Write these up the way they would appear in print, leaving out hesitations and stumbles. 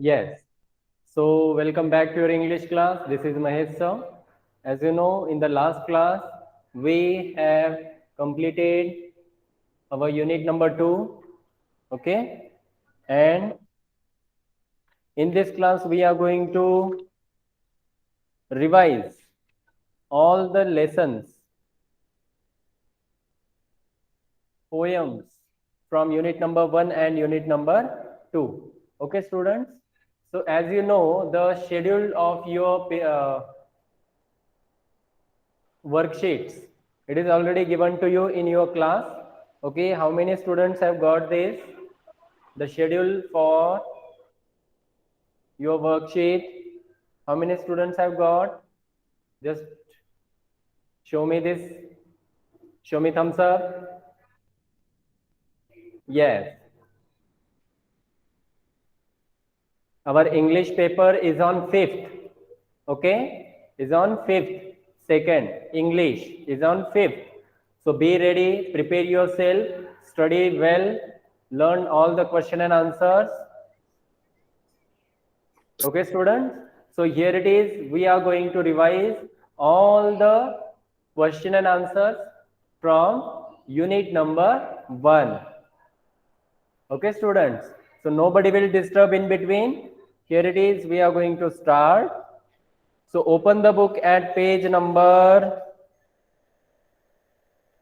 Yes. So welcome back to your English class. This is Mahesh sir. As you know, in the last class, we have completed our unit number 2. Okay. And in this class, we are going to revise all the lessons, poems from unit number 1 and unit number 2. Okay, students. So as you know, the schedule of your worksheets, it is already given to you in your class. Okay, how many students have got this? The schedule for your worksheet. How many students have got? Just show me this. Show me thumbs up. Yes. Our English paper is on 5th. Okay? Is on 5th. Second, English is on 5th. So be ready, prepare yourself, study well, learn all the question and answers. Okay, students? So here it is. We are going to revise all the question and answers from unit number 1. Okay, students? So nobody will disturb in between. Here it is. We are going to start. So open the book at page number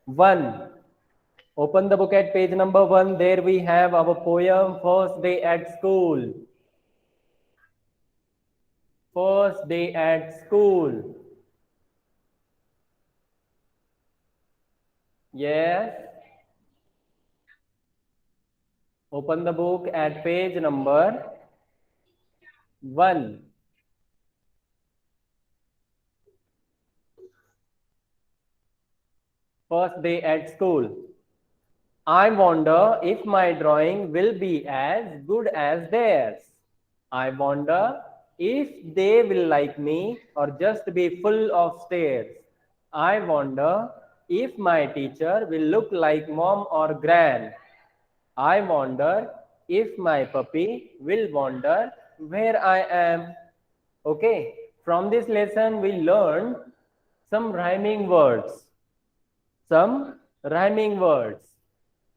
1. Open the book at page number 1. There we have our poem, First Day at School. First day at school. Yes. Open the book at page number 1. First day at school. I wonder if my drawing will be as good as theirs. I wonder if they will like me or just be full of stares. I wonder if my teacher will look like mom or gran. I wonder if my puppy will wonder where I am. Okay, from this lesson we learned some rhyming words. Some rhyming words.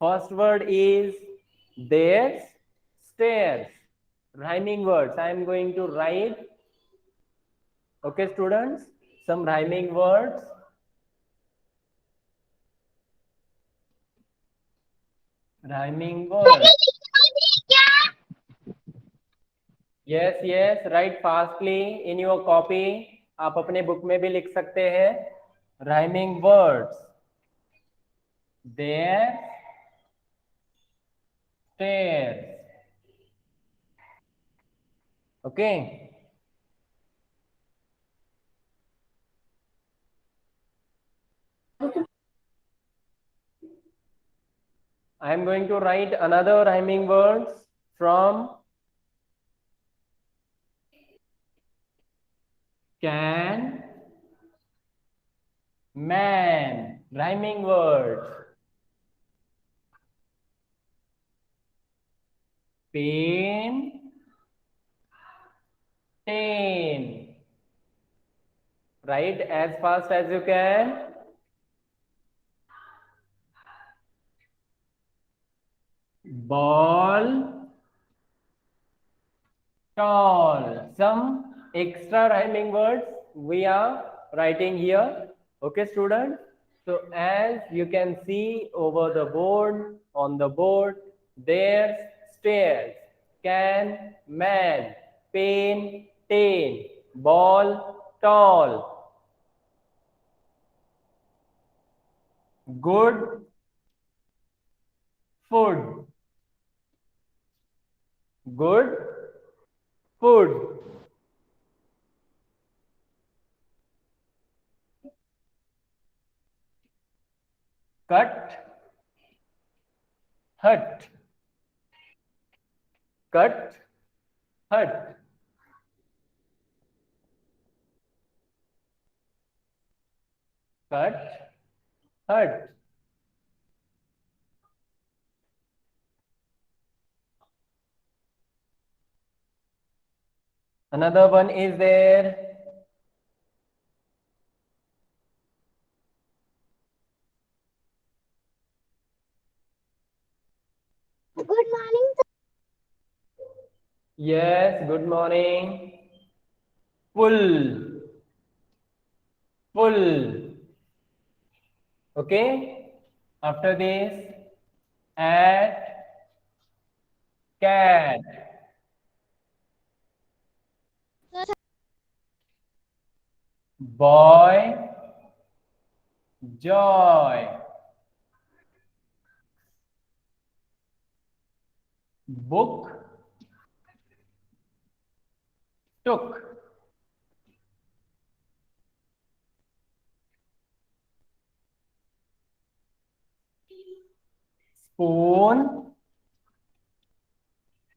First word is theirs, stairs. Rhyming words. I am going to write. Okay, students, some rhyming words. Rhyming words. Yes, yes, write fastly in your copy. आप अपने book में भी लिख सकते हैं. Rhyming words. There, stairs. Okay. I am going to write another rhyming words from can, man. Rhyming words. Pain, pain. Write as fast as you can. Ball, tall. Some extra rhyming words we are writing here. Okay, students. So as you can see over the board, on the board, there's stairs, can, man, pain, tain, ball, tall, good, food, good, food, cut, hut, cut, hut, cut, hut. Another one is there. Good morning. Yes, good morning. Full. Full. Okay. After this, at, cat, boy, joy, book, took, spoon,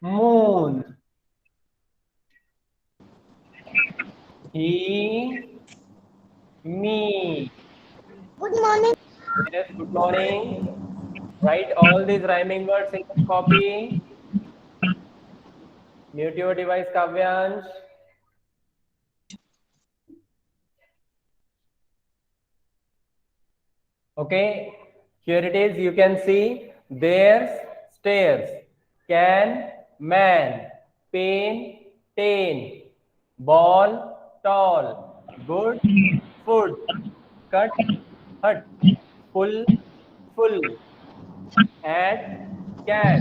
moon, he, me. Good morning. Yes, good morning. Write all these rhyming words in the copy. Mute your device, Kavyansh. Okay, here it is. You can see there's stairs, can, man, pain, tain, ball, tall, good, food, cut, hut, full, full, at, cat.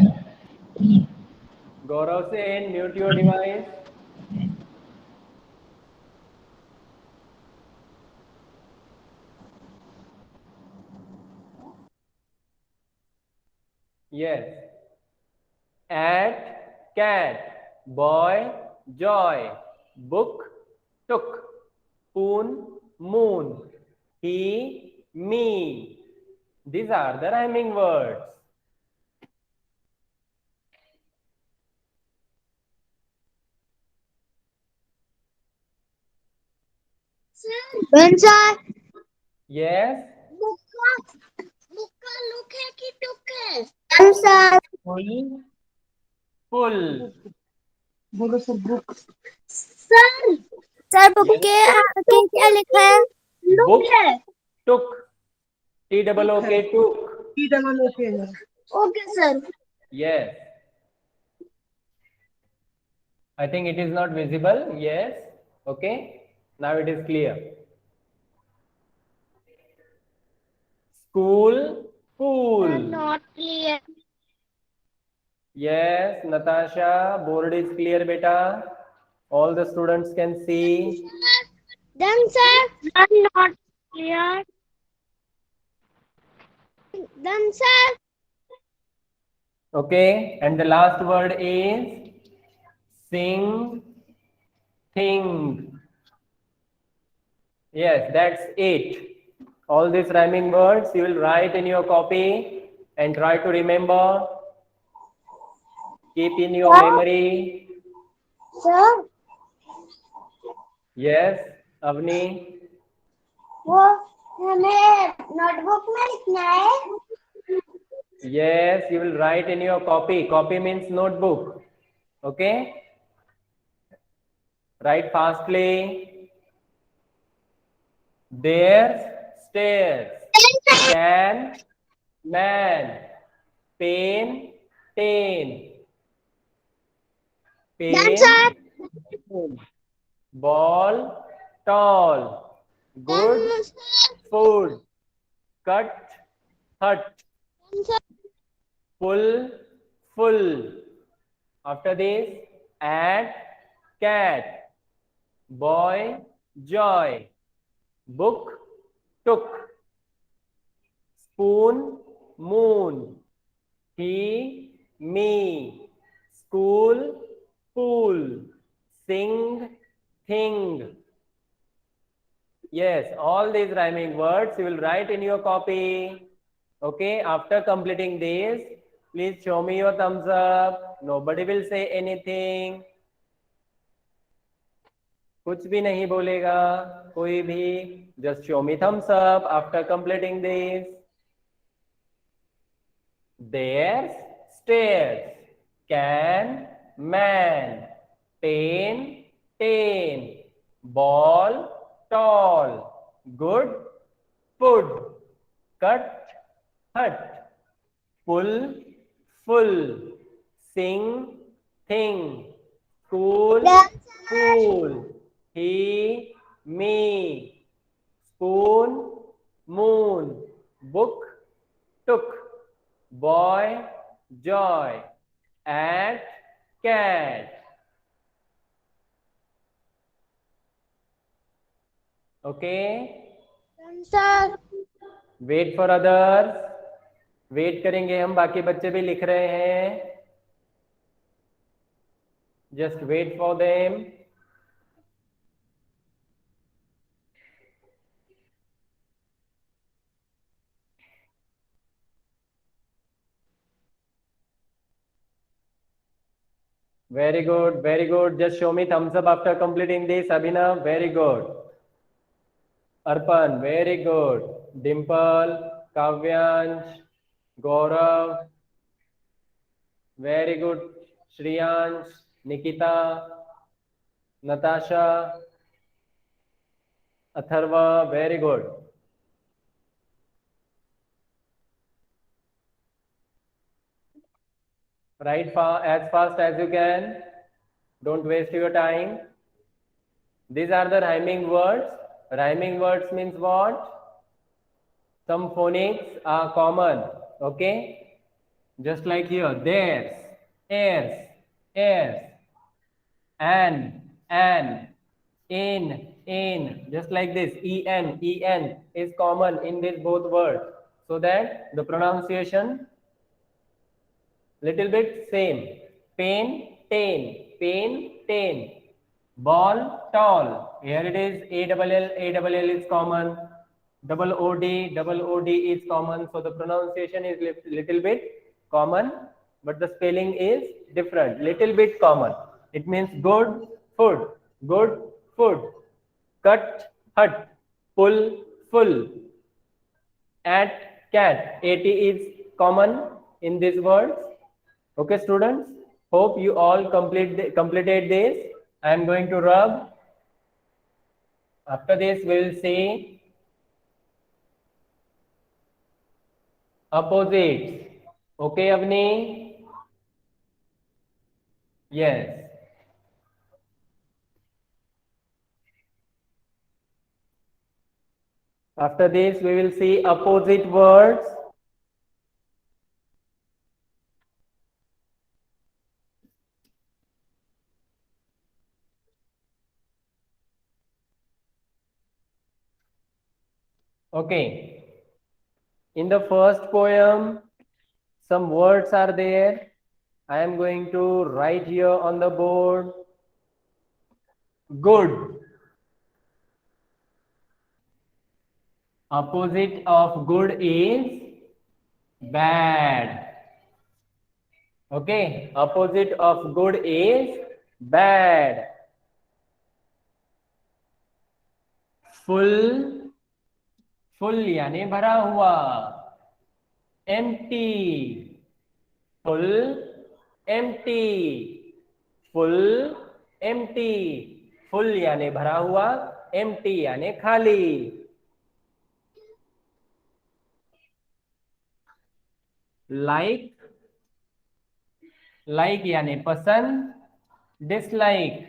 Gaurav Sen, mute your device. Yes. At, cat, boy, joy, book, took, spoon, moon, he, me. These are the rhyming words. Ben sir. Yes, Bukka. Bukka look है कि टुक है? Ben sir. full, full. बोलो sir book. Sir. Sir book Yes, के क्या लिखा है? Look book, है. took, T-O-O-K, took. Okay sir. Yes, I think it is not visible. Yes, okay. Now it is clear. School, pool. Not clear. Yes, Natasha, board is clear, beta. All the students can see. Then sir. Not clear. Then sir. Okay, and the last word is sing, thing. Yes, that's it. All these rhyming words you will write in your copy and try to remember. Keep in your Sir. memory. Sir. Yes, Avni. वो हमें notebook में लिखना है. Yes, you will write in your copy. Copy means notebook. Okay? Write fastly. There's stairs. Can, man. Pain, pain. Then sir. Pain, ball, tall. Good, Then food. Cut, hut. sir. Full, full. After this, at, cat. Boy, joy. Book, took. Spoon, moon. He, me. School, pool. Sing, thing. Yes, all these rhyming words you will write in your copy. Okay, after completing this, please show me your thumbs up. Nobody will say anything. कुछ भी नहीं बोलेगा कोई भी. Just show me thumbs up after completing this. There's stairs. Can, man. Pain, 10. Ball, tall. Good, put. Cut, hut. Pull, full. Sing, thing. School, cool. He, me. Spoon, moon. Book, took. Boy, joy. At, cat. Okay. Sir. Wait for others. Wait करेंगे हम, बाकी बच्चे भी लिख रहे हैं. Just wait for them. Very good, very good. Just show me thumbs up after completing this. Abhinav, very good. Arpan, very good. Dimple, Kavyansh, Gaurav, very good. Shriyansh, Nikita, Natasha, Atharva, very good. Write as fast as you can. Don't waste your time. These are the rhyming words. Rhyming words means what? Some phonics are common. Okay? Just like here, theirs, airs, airs, an, in. Just like this, en is common in these both words. So that the pronunciation little bit same. Pain, pain. Ball, tall. Here it is, A-double-L is common. Double O-D is common. So the pronunciation is little bit common, but the spelling is different. Little bit common. It means good food. Cut, hut. Pull, full. At, cat. At is common in these words. Okay, students. Hope you all completed this. I am going to rub. After this, we will see opposites. Okay, Avni? Yes. After this, we will see opposite words. Okay. In the first poem, some words are there. I am going to write here on the board. Good. Opposite of good is bad. Okay. Opposite of good is bad. Full, full यानी भरा हुआ. Empty, full, empty, full, empty. Full यानी भरा हुआ, empty यानी खाली. Like, like यानी पसंद. Dislike,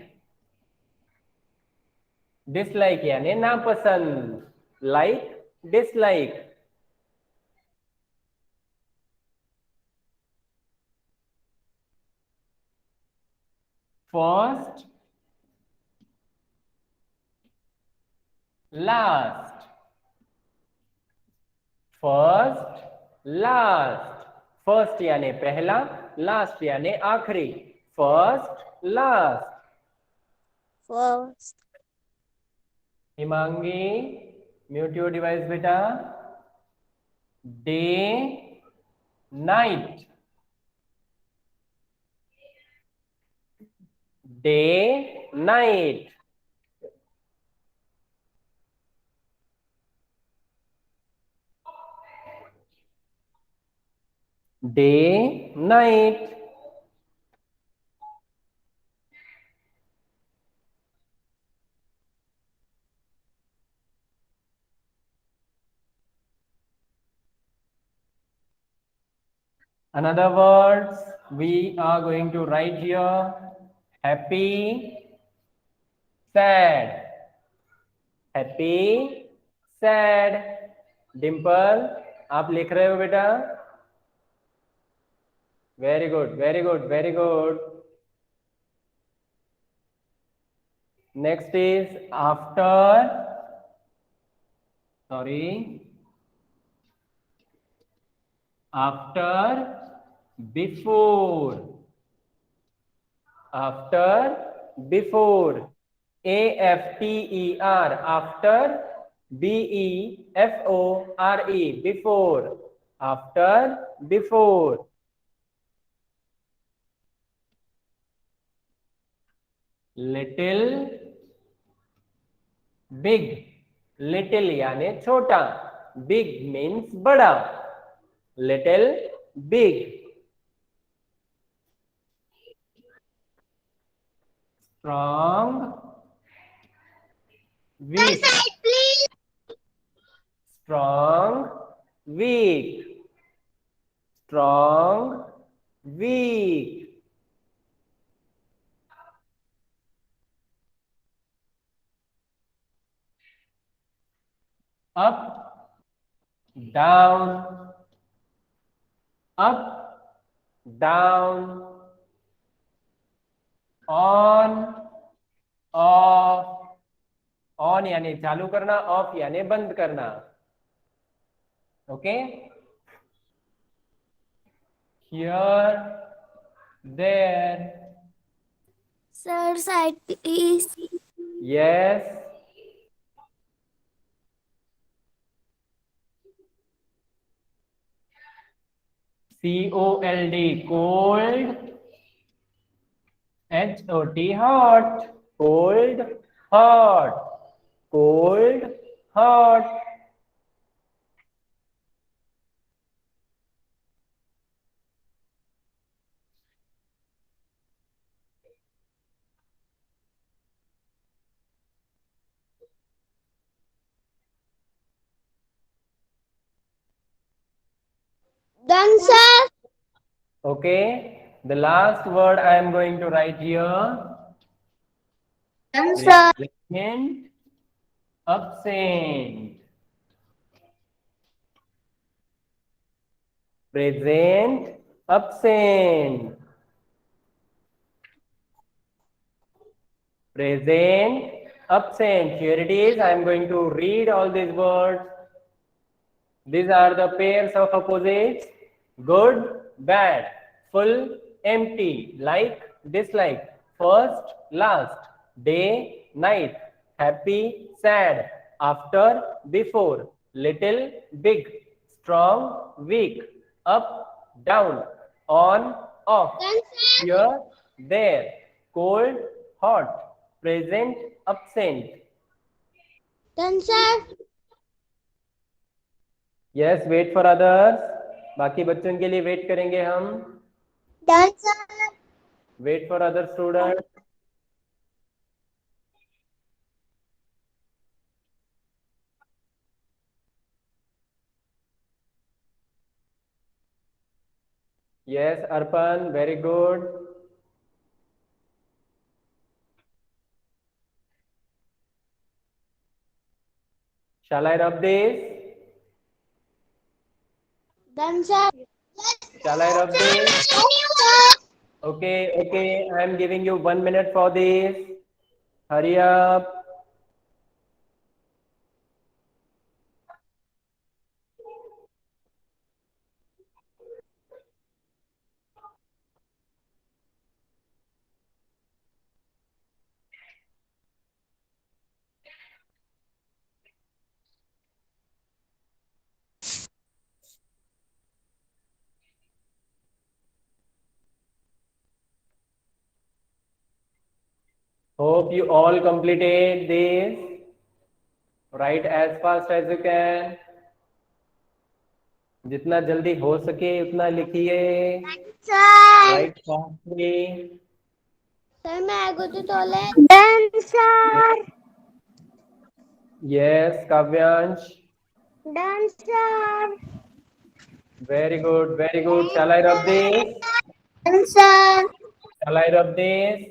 dislike यानी नापसंद. Like, dislike. First, last. First, last. First यानी पहला, last यानी आखिरी. First, last. First. Himangi, mute your device बेटा. Day, night. Day, night. Day, night. Another words we are going to write here. Happy, sad. Happy, sad. Dimple, आप लिख रहे हो बेटा? Very good, very good, very good. Next is after. Sorry. After, before. After, before. AFTER. After. BEFORE. Before. After, before. Little, big. Little यानी छोटा. Big means बड़ा. Little, big. Strong, That weak. side, please. Strong, weak. Strong, weak. Up, down. Up, down. On, off. On यानी चालू करना, of यानी बंद करना. Okay. Here, there. Sir, side, please. Yes. COLD, cold. HOT, hot. Cold, hot. Cold, hot. Done, sir. Okay. The last word I am going to write here. Done, sir. Present, absent. Present, absent. Present, absent. Here it is. I am going to read all these words. These are the pairs of opposites. Good, bad. Full, empty. Like, dislike. First, last. Day, night. Happy, sad. After, before. Little, big. Strong, weak. Up, down. On, off. Done, sir. Here, there. Cold, hot. Present, absent. Done, sir. Yes, wait for others. बाकी बच्चों के लिए wait करेंगे हम. Done, sir. Wait for other students. Yes, Arpan, very good. Shall I rub this? Done, sir. Shall I rub this? Okay, okay. I am giving you 1 minute for this. Hurry up. Hope you all completed this. Write as fast as you can. जितना जल्दी हो सके उतना लिखिए. Sir. Write fastly. Sir, मैं आगो तो तोले. Done, sir. Yes, Kavyansh. Done, sir. Very good, very good. Shall I rub this? Sir. Shall I rub this?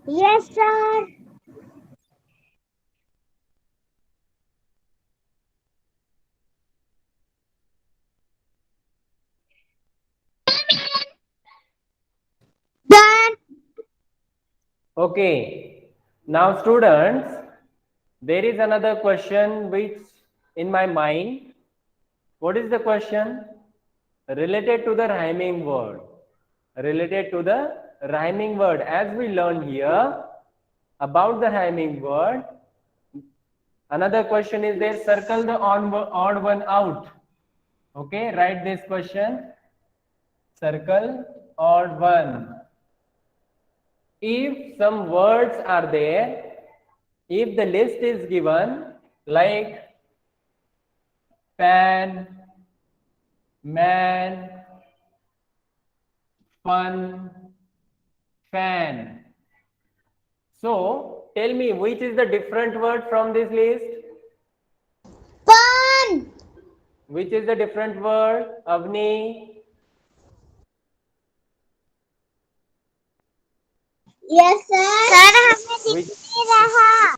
Yes, sir. Done. Okay. Now, students, there is another question which in my mind. What is the question? Related to the rhyming word. Related to the rhyming word. As we learned here about the rhyming word, another question is there. Circle the odd one out. Okay, write this question. Circle odd one. If some words are there, if the list is given like pan, man, fun, fan. So tell me which is the different word from this list? Fun. Which is the different word? Avni? Yes, sir. Sir, हमें Which, दिख नहीं रहा.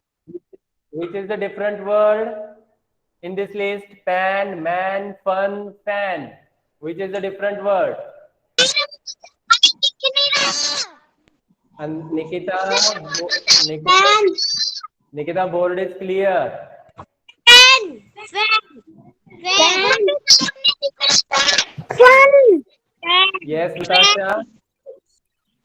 which is the different word in this list? Pan, man, fun, fan. Which is the different word? हमें दिख नहीं रहा. And Nikita, Fan. Nikita, board is clear. Fan. Fan. Fun. Yes, Natasha.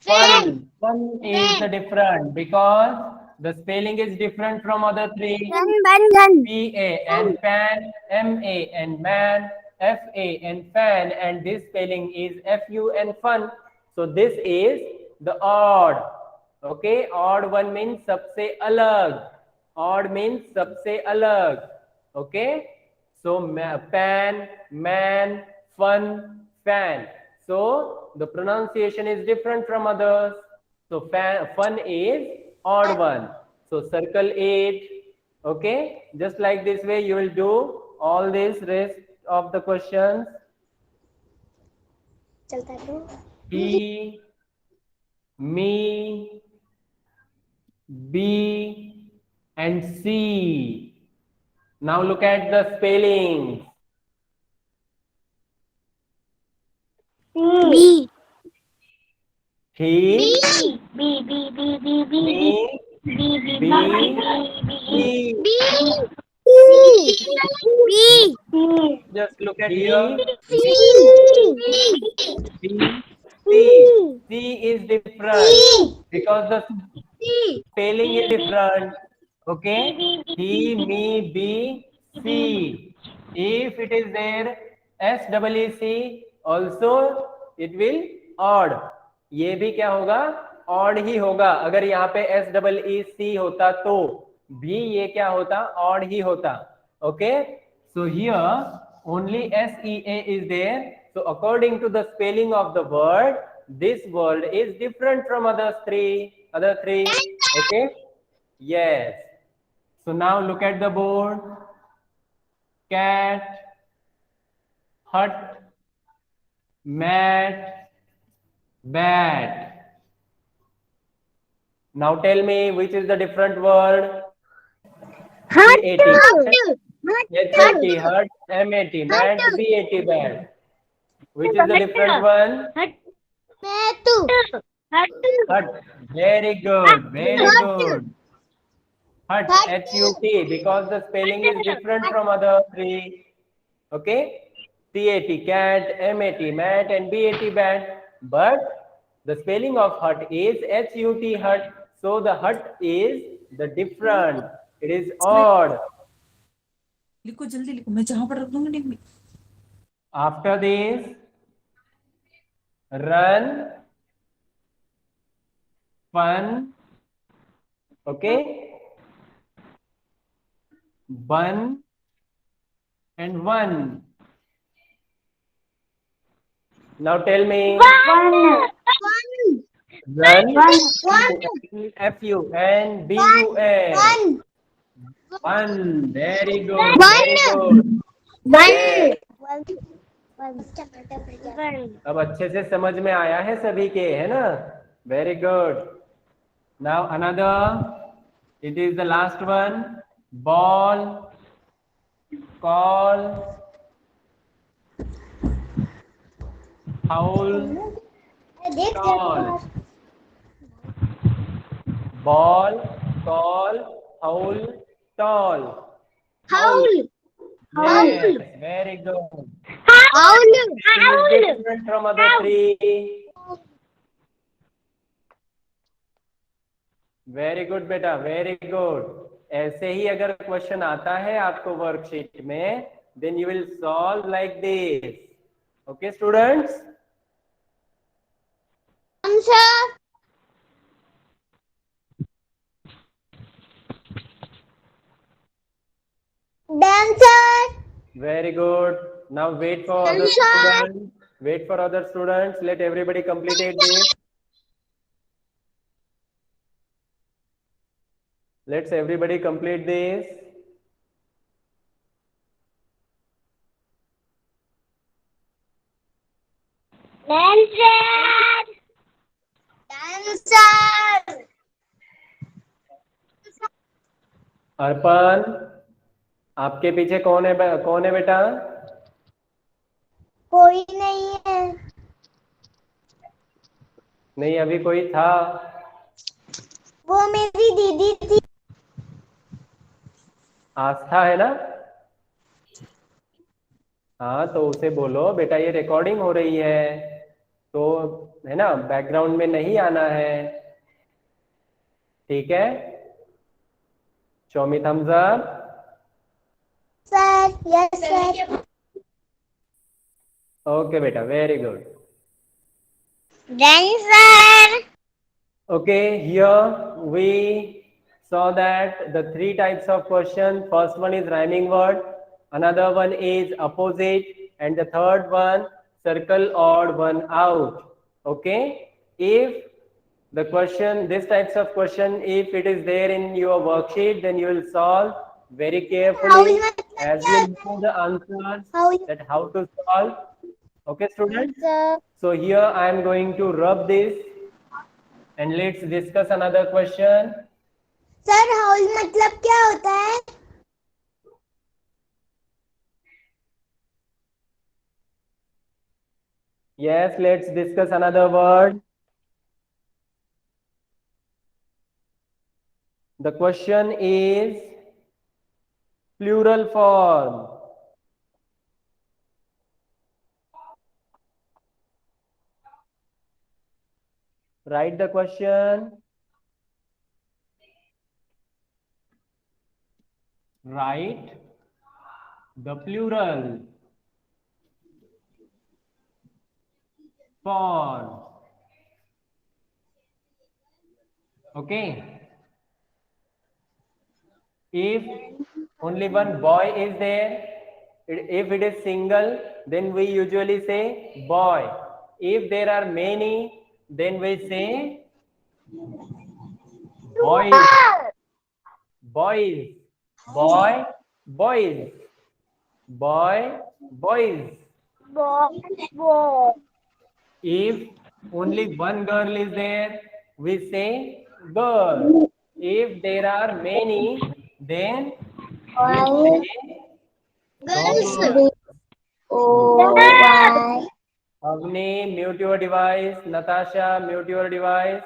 Fun. Fun is the different because the spelling is different from other three. Fun. P-A and pan, M-A and man, F-A and fan, and this spelling is F-U and fun. So this is the odd. Okay, odd one means सबसे अलग. Odd means सबसे अलग. Okay, so pan, man, fun, fan. So the pronunciation is different from others. So fun is odd one. So circle 8. Okay, just like this way you will do all this rest of the questions. चलता तो. He, me, B, and C. Now look at the spelling. B. He, B. me, B, C. Just look at here. C is different because the spelling is different. Okay, he, me, B, C. If it is there, SEEC, also it will odd. ये भी क्या होगा? Odd ही होगा. अगर यहाँ पे SEEC होता तो भी ये क्या होता? Odd ही होता. Okay, so here only SEA is there. So according to the spelling of the word, this word is different from other three. Okay. Yes. So now look at the board. Cat, hut, mat, bat. Now tell me which is the different word? Hut. H-U-T, hut, M-A-T, mat, B-A-T, bat. Which is the different one? Hut. Very good. Very good. Hut, H-U-T, because the spelling is different from other three. Okay? C-A-T, cat, M-A-T, mat, and B-A-T, bat. But the spelling of hut is H-U-T, hut. So the hut is the different. It is odd. लिखो जल्दी लिखो मैं जहां पर रख दूंगी डिब्बी. After this, run, fun, okay, bun, and one. Now tell me, run, F-U-N, B-U-N. One. Very good. Very good. Yes. One. अब अच्छे से समझ में आया है सभी के, है ना? Very good. Now another, it is the last one. Ball, call, howl, tall. Ball, call, howl, tall. Howl. Yes, very good. Howl. It is different from other three. Very good बेटा, वेरी गुड. ऐसे ही अगर question आता है आपको worksheet में, then you will solve like this. Okay students? Answer. Dancer. Very good. Now wait for other students. Wait for other students. Let everybody complete this. Let's everybody complete this. Dancer. Dancer. अर्पण, आपके पीछे कौन है कौन है बेटा? कोई नहीं है. नहीं, अभी कोई था. वो मेरी दीदी थी. आस्था है ना? हाँ, तो उसे बोलो बेटा ये रिकॉर्डिंग हो रही है, तो है ना, बैकग्राउंड में नहीं आना है. ठीक है? Show me thumbs up. Sir. Yes sir. Okay बेटा, very good. Dancer. Okay, here we saw that the three types of question. First one is rhyming word, another one is opposite, and the third one circle odd one out. Okay, if the question, this types of question, if it is there in your worksheet, then you will solve very carefully as you know the answers, that how to solve. Okay students, so here I am going to rub this and let's discuss another question. Sir howl मतलब क्या होता है? Yes, let's discuss another word. The question is plural form. Write the question. Write the plural form. Okay. If only one boy is there, if it is single, then we usually say boy. If there are many, then we say boys. Boys. Boy, boys. Boy, boys. Boy. If only one girl is there, we say girl. If there are many, then we say girls. Oh. Avni, mute your device. Natasha, mute your device.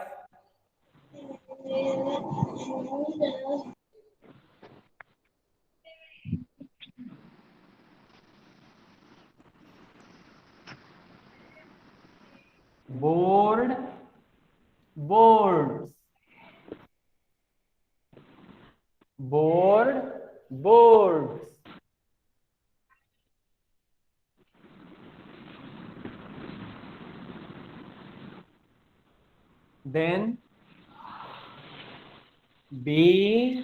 Board, boards. Board, boards. Then bee,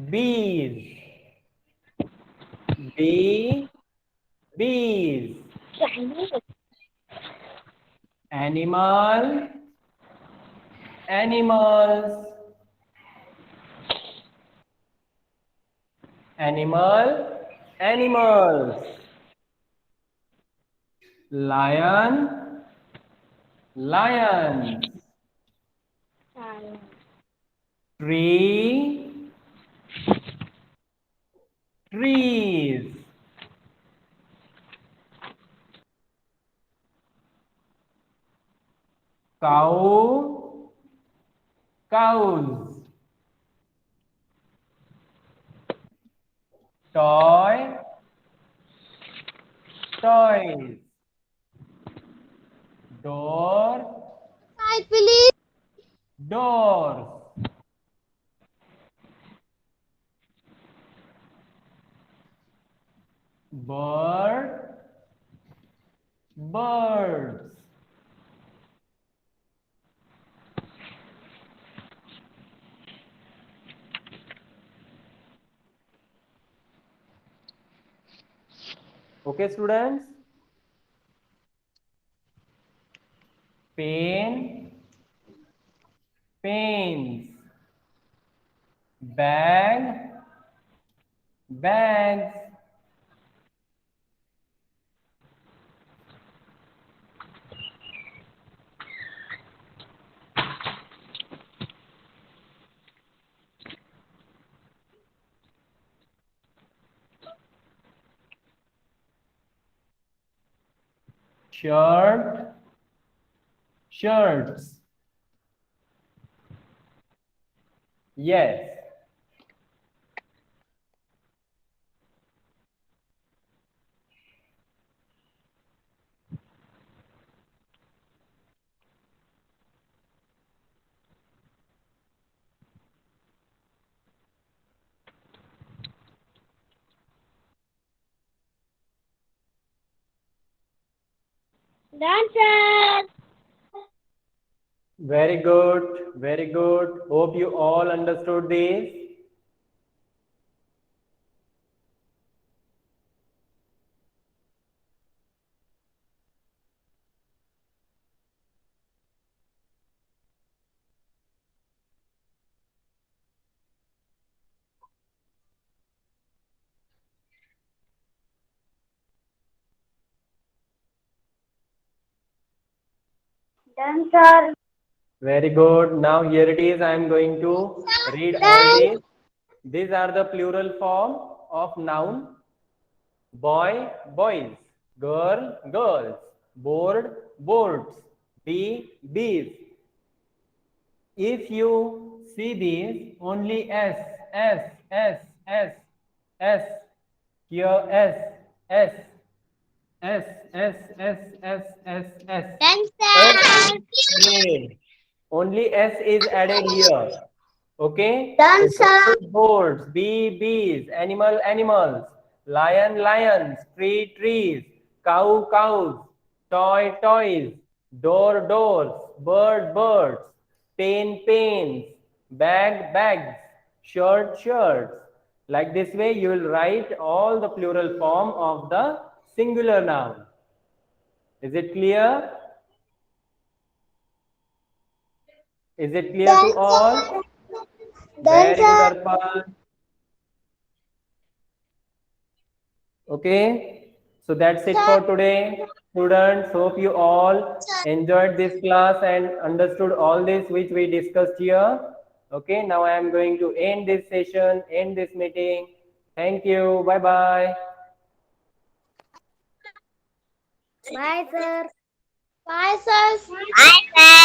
bees. Bee, bees. Animal, animals. Animal, Animals. Lion, lions. Tree, trees. Cow, cows. Toy, toys. Door, I believe. doors. Bird, birds. Okay, students? Pen, pens. Bag, bags. Shirt, shirts. Yes. Dancer. Very good. Very good. Hope you all understood this. Dancer. Very good. Now here it is. I am going to read all these. These are the plural form of noun. Boy, boys. Girl, girls. Board, boards. Bee, bees. If you see these, only S, S, S, S, S, here S, S, S, S, S, S, S, S. Dancer. Okay. Only S is added here. Okay. Dancer. So boards, bees, animal, animals, lion, lions, trees, cow, cows, toys, doors, birds, pains, bags, shirts. Like this way, you will write all the plural form of the singular noun. Is it clear? Is it clear to all? Very good, Dancer. Arpan. Okay, so that's it for today. Students, hope you all enjoyed this class and understood all this which we discussed here. Okay, now I am going to end this session, end this meeting. Thank you. Bye bye. Bye, sir. Bye, sir. Bye, sir.